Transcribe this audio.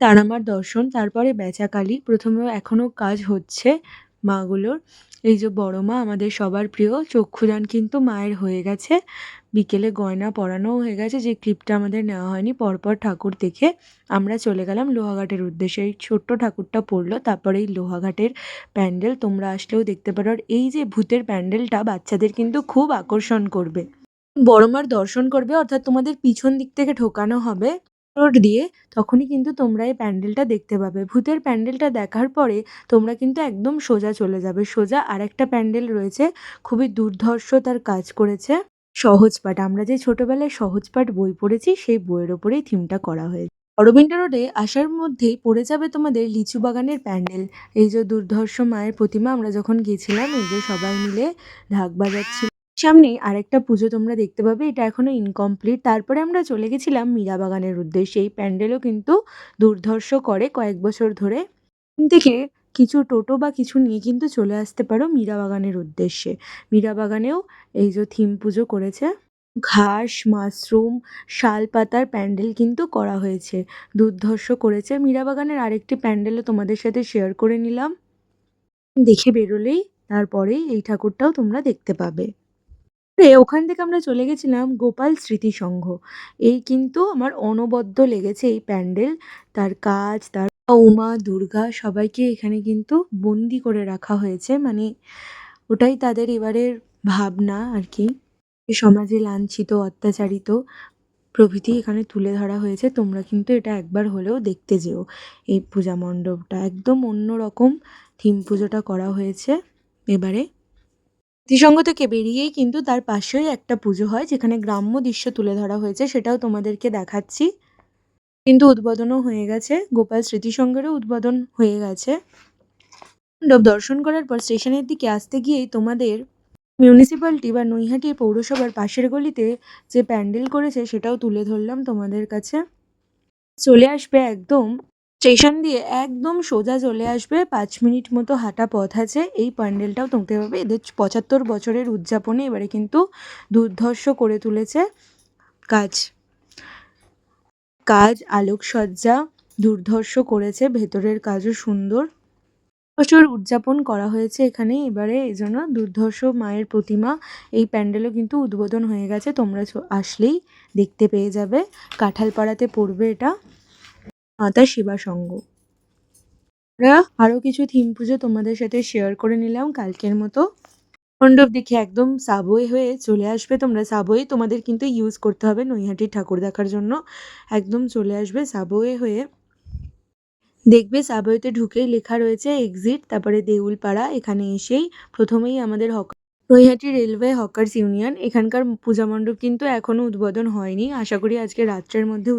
তারামার দর্শন, তারপরে বেচাকালী। প্রথমেও এখনো কাজ হচ্ছে মাগুলোর। এই যে বড় মা আমাদের সবার প্রিয়, চক্ষুদান কিন্তু মায়ের হয়ে গেছে। বিকেলে গয়না পরানোও হয়ে গেছে। যে ক্লিপটা আমাদের নেওয়া হয়নি, পরপর ঠাকুর দেখে আমরা চলে গেলাম লোহাঘাটের উদ্দেশ্যে। এই ছোট্ট ঠাকুরটা পড়লো, তারপরে এই লোহাঘাটের প্যান্ডেল তোমরা আসলেও দেখতে পারো। আর এই যে ভূতের প্যান্ডেলটা বাচ্চাদের কিন্তু খুব আকর্ষণ করবে। বড় মার দর্শন করবে, অর্থাৎ তোমাদের পিছন দিক থেকে ঢোকানো হবে রোড দিয়ে, তখনই কিন্তু তোমরা এই প্যান্ডেলটা দেখতে পাবে। ভূতের প্যান্ডেলটা দেখার পরে তোমরা কিন্তু একদম সোজা চলে যাবে। সোজা আরেকটা প্যান্ডেল রয়েছে, খুবই দুর্ধর্ষ তার কাজ করেছে। সহজপাঠ, আমরা যে ছোটবেলায় সহজপাঠ বই পড়েছি সেই বইয়ের ওপরেই থিমটা করা হয়েছে। অরবিন্দ রোডে আসার মধ্যেই পড়ে যাবে তোমাদের লিচু বাগানের প্যান্ডেল। এই যে দুর্ধর্ষ মায়ের প্রতিমা, আমরা যখন গেছিলাম এই যে সবাই মিলে ঢাক বাজাচ্ছি। সামনেই আরেকটা পুজো তোমরা দেখতে পাবে, এটা এখনো ইনকমপ্লিট। তারপরে আমরা চলে গেছিলাম মীরা বাগানের উদ্দেশ্যে। এই প্যান্ডেলও কিন্তু দুর্ধর্ষ করে কয়েক বছর ধরে। এখান থেকে কিছু টোটো বা কিছু নিয়ে কিন্তু চলে আসতে পারো মীরা বাগানের উদ্দেশ্যে। মীরা বাগানেও এই যে থিম পুজো করেছে, ঘাস, মাশরুম, শাল পাতার প্যান্ডেল কিন্তু করা হয়েছে, দুর্ধর্ষ করেছে। মীরা বাগানের আরেকটি প্যান্ডেলও তোমাদের সাথে শেয়ার করে নিলাম। দেখে বেরোলেই তারপরেই এই ঠাকুরটাও তোমরা দেখতে পাবে। ওখান থেকে আমরা চলে গেছিলাম গোপাল স্মৃতি সংঘ। এই কিন্তু আমার অনবদ্য লেগেছে এই প্যান্ডেল, তার কাজ, তার উমা দুর্গা সবাইকে এখানে কিন্তু বন্দি করে রাখা হয়েছে। মানে ওটাই তাদের এবারের ভাবনা আর কি। সমাজে লাঞ্ছিত, অত্যাচারিত প্রভৃতি এখানে তুলে ধরা হয়েছে। তোমরা কিন্তু এটা একবার হলেও দেখতে যেও। এই পূজা মণ্ডপটা একদম অন্যরকম থিম পুজোটা করা হয়েছে এবারে। স্মৃতিসঙ্গ থেকে বেরিয়েই কিন্তু তার পাশেই একটা পুজো হয়, যেখানে গ্রাম্য দৃশ্য তুলে ধরা হয়েছে, সেটাও তোমাদেরকে দেখাচ্ছি। কিন্তু উদ্বোধনও হয়ে গেছে, গোপাল স্মৃতিসঙ্গেরও উদ্বোধন হয়ে গেছে। মণ্ডপ দর্শন করার পর স্টেশনের দিকে আসতে গিয়েই তোমাদের মিউনিসিপ্যালিটি বা নৈহাটি পৌরসভার পাশের গলিতে যে প্যান্ডেল করেছে সেটাও তুলে ধরলাম তোমাদের কাছে। চলে আসবে একদম স্টেশন দিয়ে, একদম সোজা চলে আসবে, 5 মিনিট মতো হাঁটা পথ আছে। এই প্যান্ডেলটাও দেখতে পাবে। এদের 75 বছরের উদযাপনে এবারে কিন্তু দুর্ধর্ষ করে তুলেছে কাজ। আলোকসজ্জা দুর্ধর্ষ করেছে, ভেতরের কাজও সুন্দর। বছর উদযাপন করা হয়েছে এখানে এবারে, এই জন্য দুর্ধর্ষ মায়ের প্রতিমা। এই প্যান্ডেলও কিন্তু উদ্বোধন হয়ে গেছে, তোমরা আসলেই দেখতে পেয়ে যাবে। কাঁঠালপাড়াতে পড়বে এটা, মাতা সেবা সংঘ। আমরা আরও কিছু থিম পুজো তোমাদের সাথে শেয়ার করে নিলাম কালকের মতো। মণ্ডপ দেখে একদম সাবওয়ে হয়ে চলে আসবে তোমরা। সাবওয়ে তোমাদের কিন্তু ইউজ করতে হবে নৈহাটির ঠাকুর দেখার জন্য। একদম চলে আসবে সাবওয়ে হয়ে, দেখবে সাবওয়েতে ঢুকেই লেখা রয়েছে এক্সিট, তারপরে দেউলপাড়া। এখানে এসেই প্রথমেই আমাদের নৈহাটি রেলওয়ে হকার্স ইউনিয়ন। এখানকার পূজা মণ্ডপ কিন্তু এখনও উদ্বোধন হয়নি, আশা করি আজকে রাত্রের মধ্যে